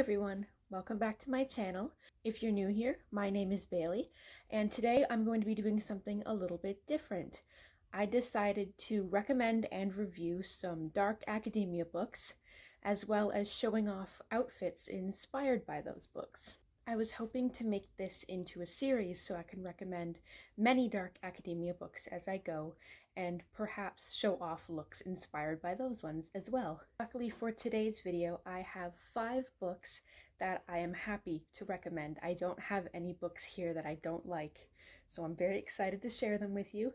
everyone, welcome back to my channel. If you're new here, my name is Bailey, and today I'm going to be doing something a little bit different. I decided to recommend and review some dark academia books, as well as showing off outfits inspired by those books. I was hoping to make this into a series so I can recommend many dark academia books as I go, and perhaps show off looks inspired by those ones as well. Luckily for today's video, I have 5 books that I am happy to recommend. I don't have any books here that I don't like, so I'm very excited to share them with you,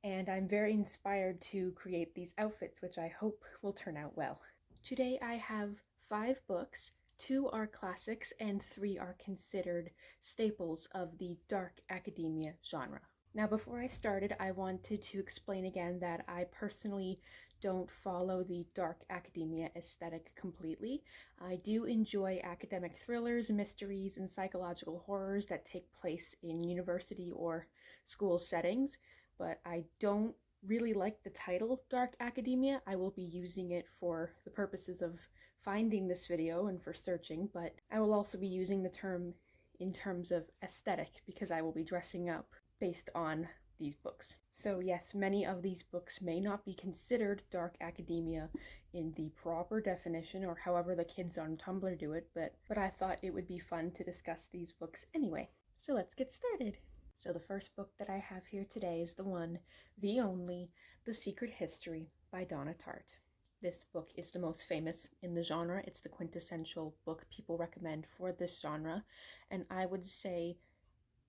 and I'm very inspired to create these outfits, which I hope will turn out well. Today I have 5 books. 2 are classics and 3 are considered staples of the dark academia genre. Now, before I started, I wanted to explain again that I personally don't follow the dark academia aesthetic completely. I do enjoy academic thrillers, mysteries, and psychological horrors that take place in university or school settings, but I don't really like the title dark academia. I will be using it for the purposes of finding this video and for searching, but I will also be using the term in terms of aesthetic because I will be dressing up based on these books. So yes, many of these books may not be considered dark academia in the proper definition or however the kids on Tumblr do it, but I thought it would be fun to discuss these books anyway. So let's get started. So the first book that I have here today is the one, the only, The Secret History by Donna Tartt. This book is the most famous in the genre. It's the quintessential book people recommend for this genre, and I would say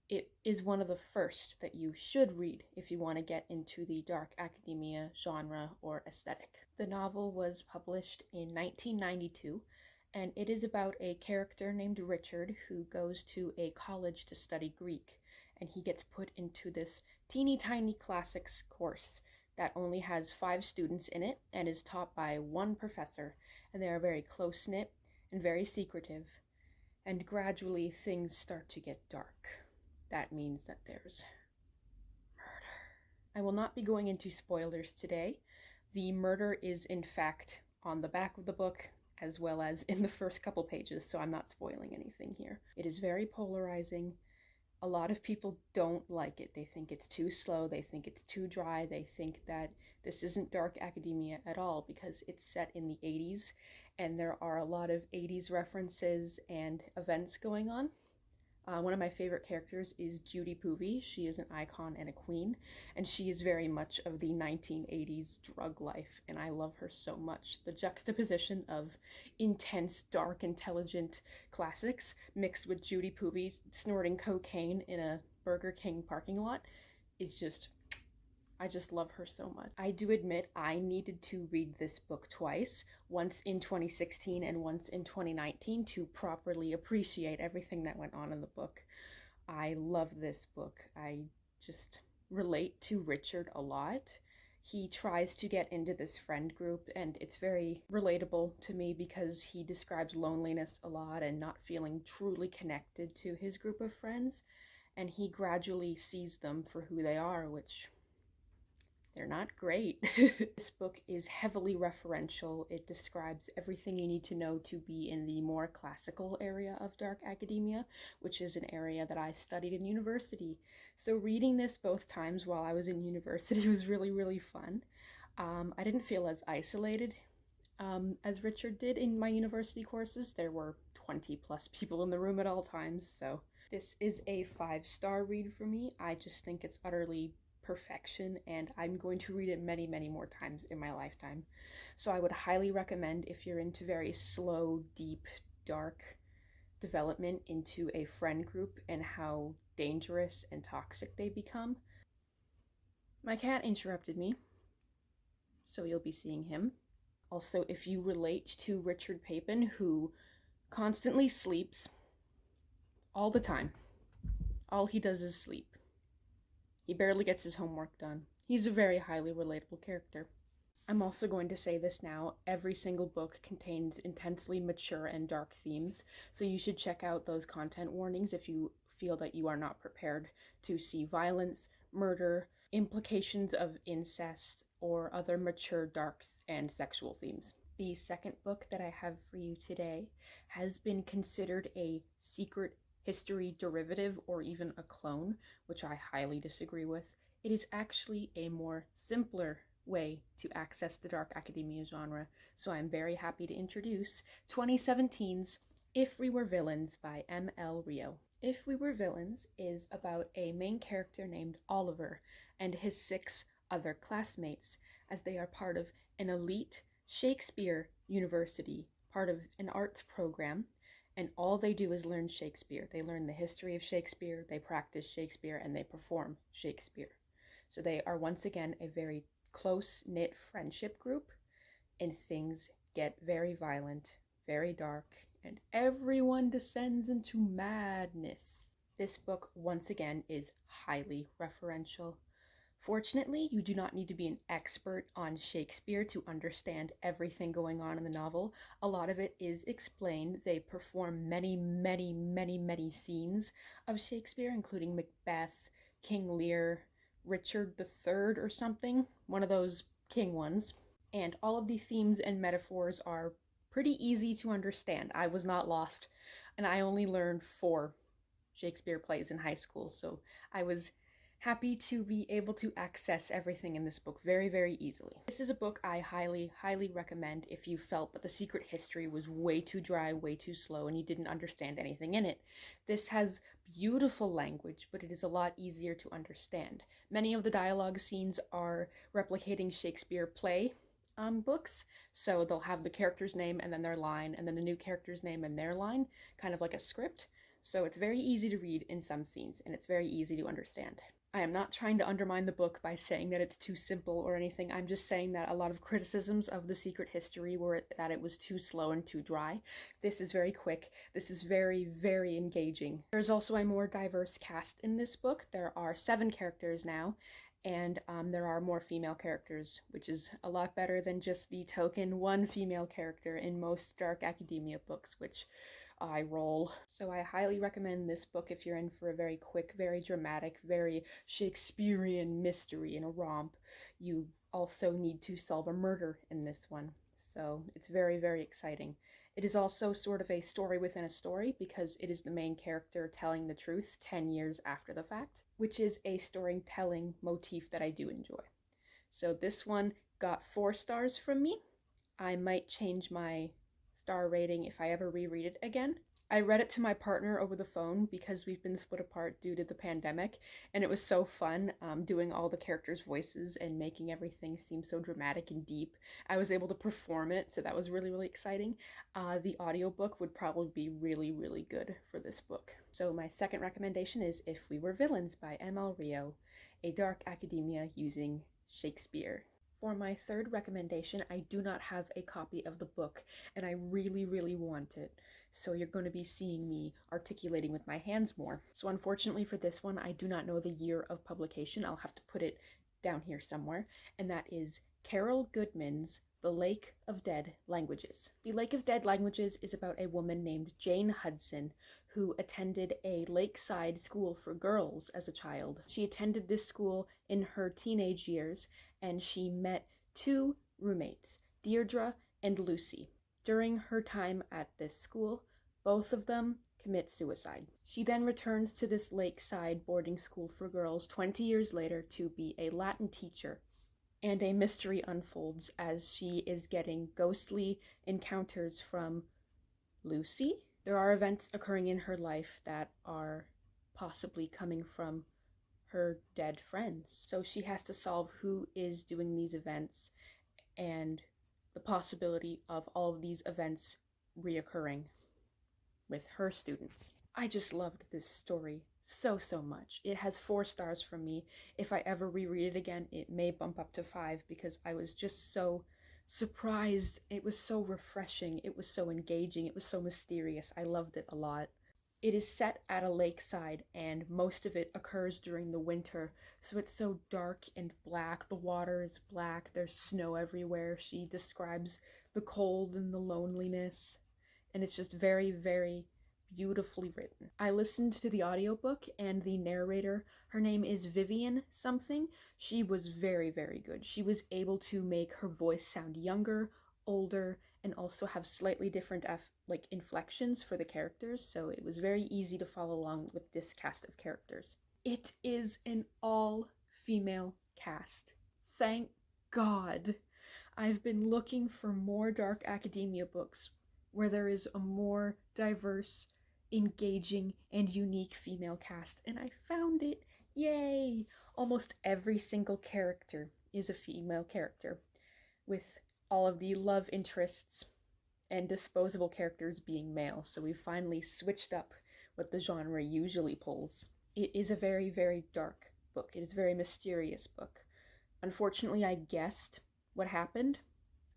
it is one of the first that you should read if you want to get into the dark academia genre or aesthetic. The novel was published in 1992, and it is about a character named Richard who goes to a college to study Greek, and he gets put into this teeny tiny classics course that only has 5 students in it and is taught by one professor, and they are very close-knit and very secretive, and gradually things start to get dark. That means that there's murder. I will not be going into spoilers today. The murder is in fact on the back of the book as well as in the first couple pages, so I'm not spoiling anything here. It is very polarizing. A lot of people don't like it. They think it's too slow, they think it's too dry, they think that this isn't dark academia at all because it's set in the 80s and there are a lot of 80s references and events going on. One of my favorite characters is Judy Poovey. She is an icon and a queen, and she is very much of the 1980s drug life, and I love her so much. The juxtaposition of intense, dark, intelligent classics mixed with Judy Poovey snorting cocaine in a Burger King parking lot is just, I just love her so much. I do admit I needed to read this book twice, once in 2016 and once in 2019 to properly appreciate everything that went on in the book. I love this book. I just relate to Richard a lot. He tries to get into this friend group and it's very relatable to me because he describes loneliness a lot and not feeling truly connected to his group of friends, and he gradually sees them for who they are, which they're not great. This book is heavily referential. It describes everything you need to know to be in the more classical area of dark academia, which is an area that I studied in university. So reading this both times while I was in university was really, really fun. I didn't feel as isolated as Richard did in my university courses. There were 20 plus people in the room at all times, so this is a 5-star read for me. I just think it's utterly perfection, and I'm going to read it many, many more times in my lifetime. So I would highly recommend, if you're into very slow, deep, dark development into a friend group and how dangerous and toxic they become. My cat interrupted me, so you'll be seeing him. Also, if you relate to Richard Papin, who constantly sleeps all the time, all he does is sleep. He barely gets his homework done. He's a very highly relatable character. I'm also going to say this now, every single book contains intensely mature and dark themes, so you should check out those content warnings if you feel that you are not prepared to see violence, murder, implications of incest, or other mature, dark, and sexual themes. The second book that I have for you today has been considered a secret history derivative or even a clone, which I highly disagree with. It is actually a more simpler way to access the dark academia genre, so I'm very happy to introduce 2017's If We Were Villains by M.L. Rio. If We Were Villains is about a main character named Oliver and his 6 other classmates as they are part of an elite Shakespeare University, part of an arts program, and all they do is learn Shakespeare. They learn the history of Shakespeare, they practice Shakespeare, and they perform Shakespeare. So they are once again a very close-knit friendship group, and things get very violent, very dark, and everyone descends into madness. This book, once again, is highly referential. Fortunately, you do not need to be an expert on Shakespeare to understand everything going on in the novel. A lot of it is explained. They perform many scenes of Shakespeare, including Macbeth, King Lear, Richard III or something, one of those king ones. And all of the themes and metaphors are pretty easy to understand. I was not lost, and I only learned 4 Shakespeare plays in high school, so I was happy to be able to access everything in this book very easily. This is a book I highly recommend if you felt that the secret history was way too dry, way too slow, and you didn't understand anything in it. This has beautiful language, but it is a lot easier to understand. Many of the dialogue scenes are replicating Shakespeare play books, so they'll have the character's name and then their line, and then the new character's name and their line, kind of like a script. So it's very easy to read in some scenes, and it's very easy to understand. I am not trying to undermine the book by saying that it's too simple or anything. I'm just saying that a lot of criticisms of The Secret History were that it was too slow and too dry. This is very quick. This is very engaging. There's also a more diverse cast in this book. There are 7 characters now, and there are more female characters, which is a lot better than just the token 1 female character in most dark academia books, which I roll. So I highly recommend this book if you're in for a very quick, very dramatic, very Shakespearean mystery in a romp. You also need to solve a murder in this one, so it's very exciting. It is also sort of a story within a story because it is the main character telling the truth 10 years after the fact, which is a storytelling motif that I do enjoy. So this one got 4 stars from me. I might change my star rating if I ever reread it again. I read it to my partner over the phone because we've been split apart due to the pandemic, and it was so fun doing all the characters' voices and making everything seem so dramatic and deep. I was able to perform it, so that was really exciting. The audiobook would probably be really good for this book. So my second recommendation is If We Were Villains by M.L. Rio, a dark academia using Shakespeare. For my third recommendation, I do not have a copy of the book, and I really want it. So you're going to be seeing me articulating with my hands more. So unfortunately for this one, I do not know the year of publication. I'll have to put it down here somewhere, and that is Carol Goodman's The Lake of Dead Languages. The Lake of Dead Languages is about a woman named Jane Hudson who attended a lakeside school for girls as a child. She attended this school in her teenage years, and she met 2 roommates, Deirdre and Lucy. During her time at this school, both of them commit suicide. She then returns to this lakeside boarding school for girls 20 years later to be a Latin teacher, and a mystery unfolds as she is getting ghostly encounters from Lucy. There are events occurring in her life that are possibly coming from her dead friends. So she has to solve who is doing these events and the possibility of all of these events reoccurring with her students. I just loved this story so much. It has 4 stars from me. If I ever reread it again, it may bump up to 5 because I was just so surprised. It was so refreshing. It was so engaging. It was so mysterious. I loved it a lot. It is set at a lakeside, and most of it occurs during the winter, so it's so dark and black. The water is black. There's snow everywhere. She describes the cold and the loneliness, and it's just very beautifully written. I listened to the audiobook, and the narrator, her name is Vivian something. She was very good. She was able to make her voice sound younger, older and also have slightly different inflections for the characters, so it was very easy to follow along with this cast of characters. It is an all-female cast. Thank God. I've been looking for more dark academia books where there is a more diverse, engaging, and unique female cast, and I found it. Yay! Almost every single character is a female character, with all of the love interests and disposable characters being male, so we finally switched up what the genre usually pulls. It is a very, very dark book. It is a very mysterious book. Unfortunately, I guessed what happened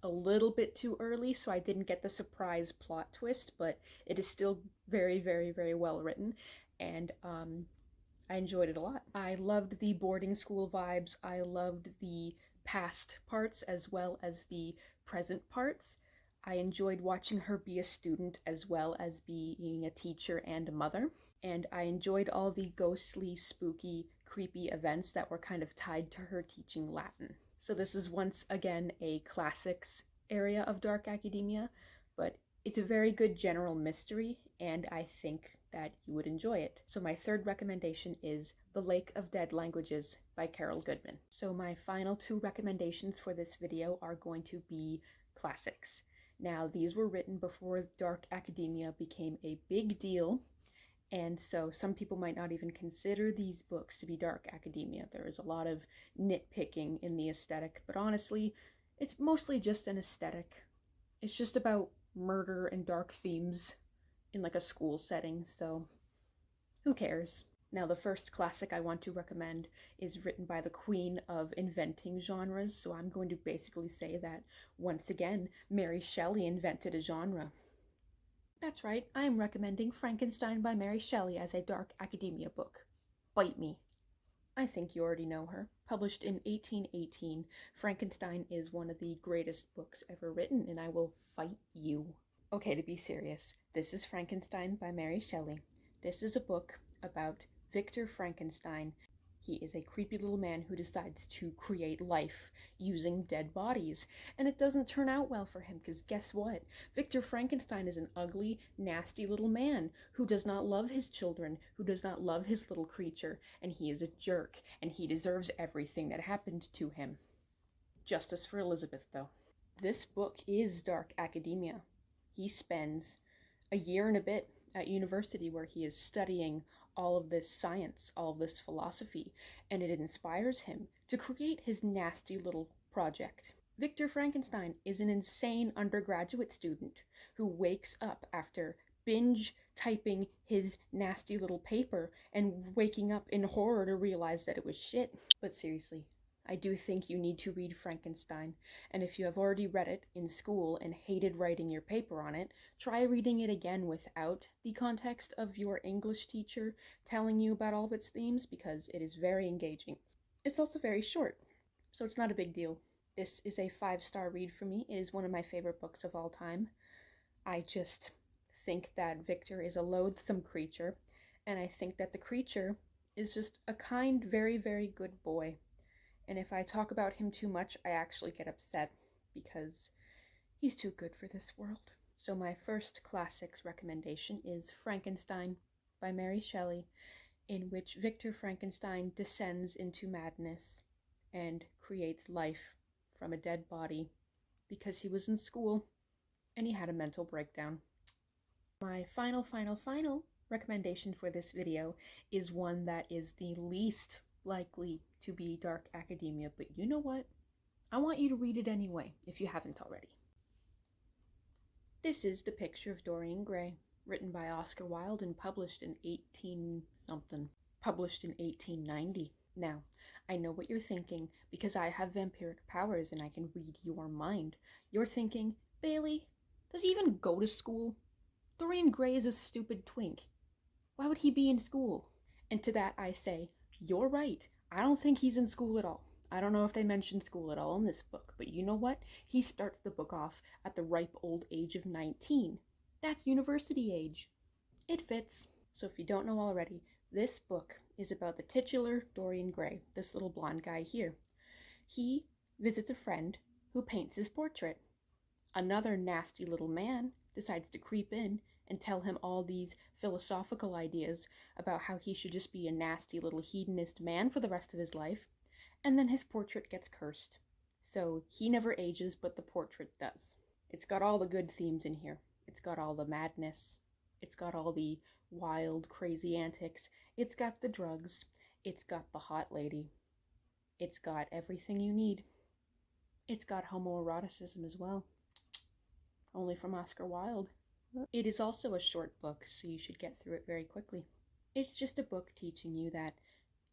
a little bit too early, so I didn't get the surprise plot twist, but it is still very, very, very well written, and I enjoyed it a lot. I loved the boarding school vibes. I loved the past parts as well as the present parts. I enjoyed watching her be a student as well as being a teacher and a mother. And I enjoyed all the ghostly, spooky, creepy events that were kind of tied to her teaching Latin. So this is once again a classics area of dark academia, but it's a very good general mystery, and I think that you would enjoy it. So my third recommendation is The Lake of Dead Languages by Carol Goodman. So my final two recommendations for this video are going to be classics. Now, these were written before dark academia became a big deal, and so some people might not even consider these books to be dark academia. There is a lot of nitpicking in the aesthetic, but honestly, it's mostly just an aesthetic. It's just about murder and dark themes in like a school setting, so who cares? Now, the first classic I want to recommend is written by the queen of inventing genres, so I'm going to basically say that, once again, Mary Shelley invented a genre. That's right, I am recommending Frankenstein by Mary Shelley as a dark academia book. Bite me. I think you already know her. Published in 1818, Frankenstein is one of the greatest books ever written, and I will fight you. Okay, to be serious, this is Frankenstein by Mary Shelley. This is a book about Victor Frankenstein. He is a creepy little man who decides to create life using dead bodies. And it doesn't turn out well for him, because guess what? Victor Frankenstein is an ugly, nasty little man who does not love his children, who does not love his little creature, and he is a jerk, and he deserves everything that happened to him. Justice for Elizabeth, though. This book is dark academia. He spends a year and a bit at university where he is studying all of this science, all of this philosophy, and it inspires him to create his nasty little project. Victor Frankenstein is an insane undergraduate student who wakes up after binge typing his nasty little paper and waking up in horror to realize that it was shit. But seriously, I do think you need to read Frankenstein, and if you have already read it in school and hated writing your paper on it, try reading it again without the context of your English teacher telling you about all of its themes, because it is very engaging. It's also very short, so it's not a big deal. This is a 5-star read for me. It is one of my favorite books of all time. I just think that Victor is a loathsome creature, and I think that the creature is just a kind, very, very good boy. And if I talk about him too much, I actually get upset, because he's too good for this world. So my first classics recommendation is Frankenstein by Mary Shelley, in which Victor Frankenstein descends into madness and creates life from a dead body because he was in school and he had a mental breakdown. My final recommendation for this video is one that is the least likely to be dark academia, but you know what? I want you to read it anyway, if you haven't already. This is The Picture of Dorian Gray, written by Oscar Wilde and published in 1890. Now, I know what you're thinking, because I have vampiric powers and I can read your mind. You're thinking, Bailey, does he even go to school? Dorian Gray is a stupid twink. Why would he be in school? And to that I say, you're right. I don't think he's in school at all. I don't know if they mention school at all in this book, but you know what? He starts the book off at the ripe old age of 19. That's university age. It fits. So if you don't know already, this book is about the titular Dorian Gray, this little blonde guy here. He visits a friend who paints his portrait. Another nasty little man decides to creep in and tell him all these philosophical ideas about how he should just be a nasty little hedonist man for the rest of his life, and then his portrait gets cursed. So he never ages, but the portrait does. It's got all the good themes in here. It's got all the madness. It's got all the wild, crazy antics. It's got the drugs. It's got the hot lady. It's got everything you need. It's got homoeroticism as well. Only from Oscar Wilde. It is also a short book, so you should get through it very quickly. It's just a book teaching you that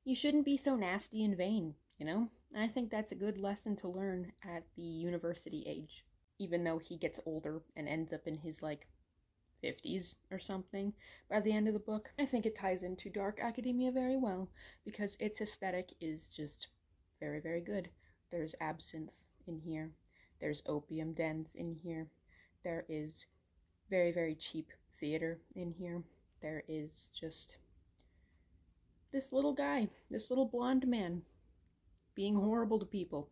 you shouldn't be so nasty and vain, you know? I think that's a good lesson to learn at the university age. Even though he gets older and ends up in his, 50s or something by the end of the book, I think it ties into dark academia very well because its aesthetic is just very, very good. There's absinthe in here. There's opium dens in here. There is very, very cheap theater in here. There is just this little guy, this little blonde man being horrible to people.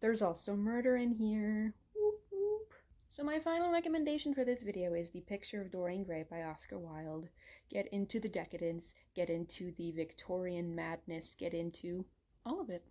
There's also murder in here. Whoop, whoop. So my final recommendation for this video is The Picture of Dorian Gray by Oscar Wilde. Get into the decadence, get into the Victorian madness, get into all of it.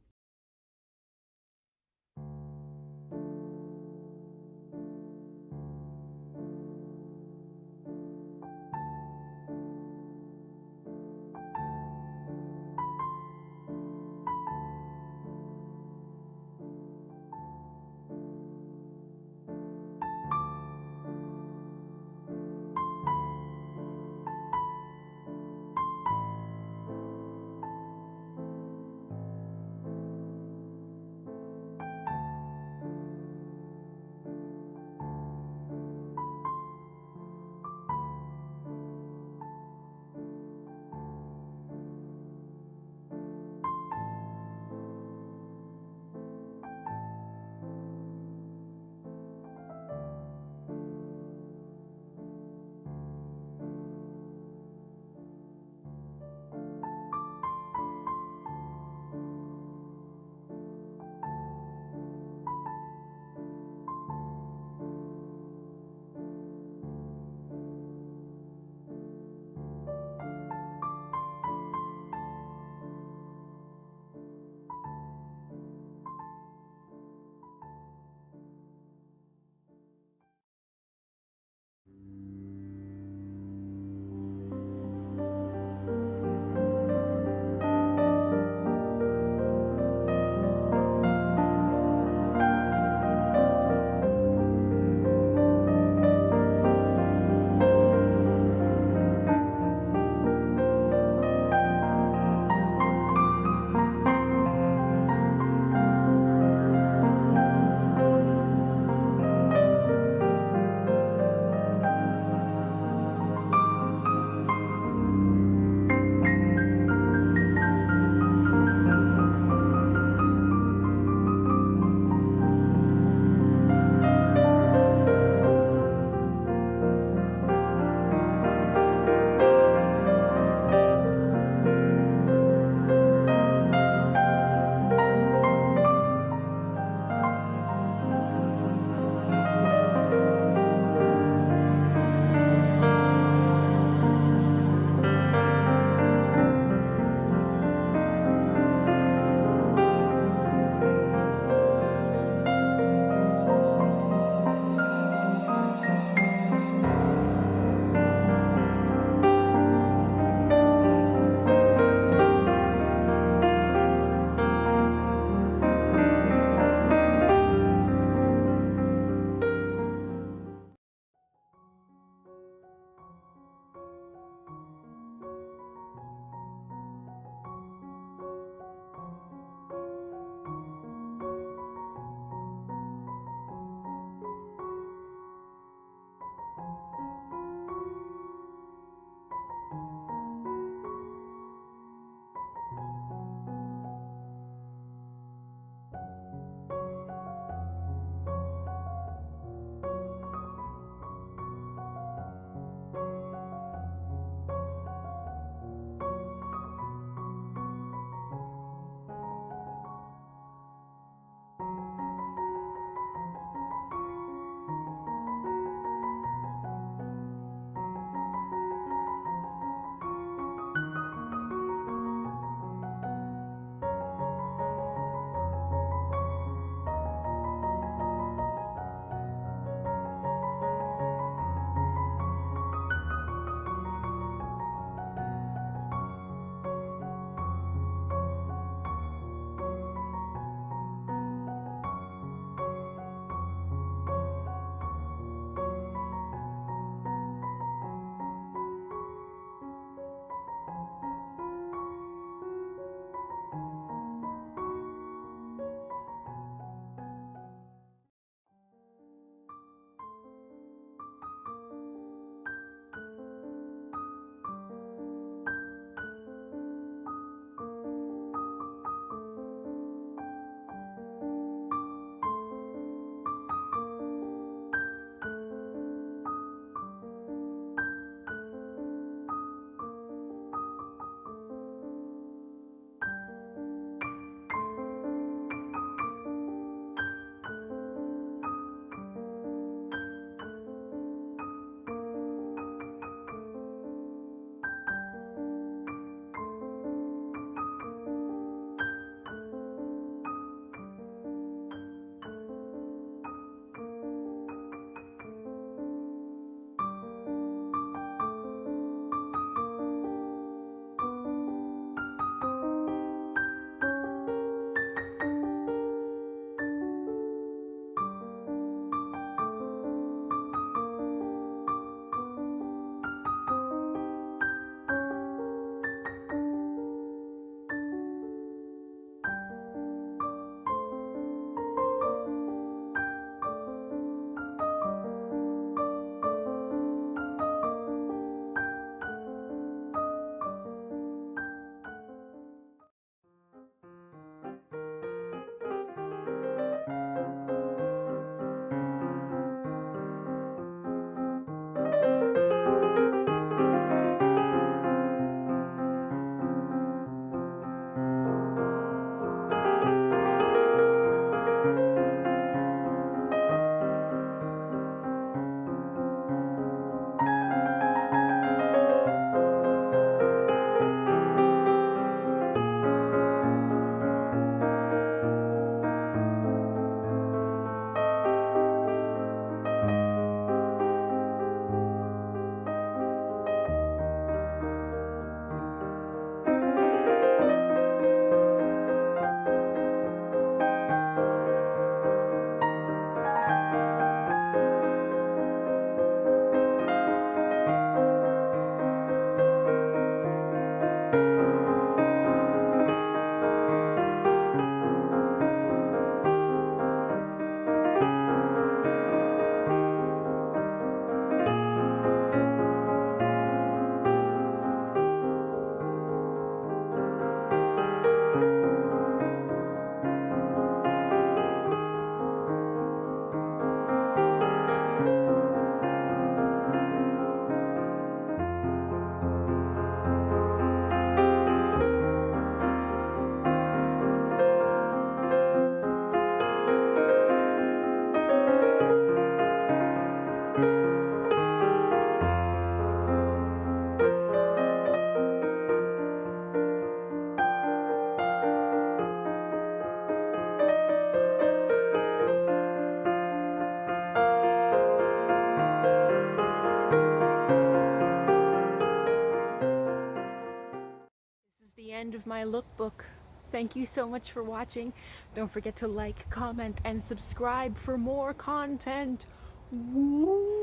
end of my lookbook. Thank you so much for watching. Don't forget to like, comment, and subscribe for more content. Woo!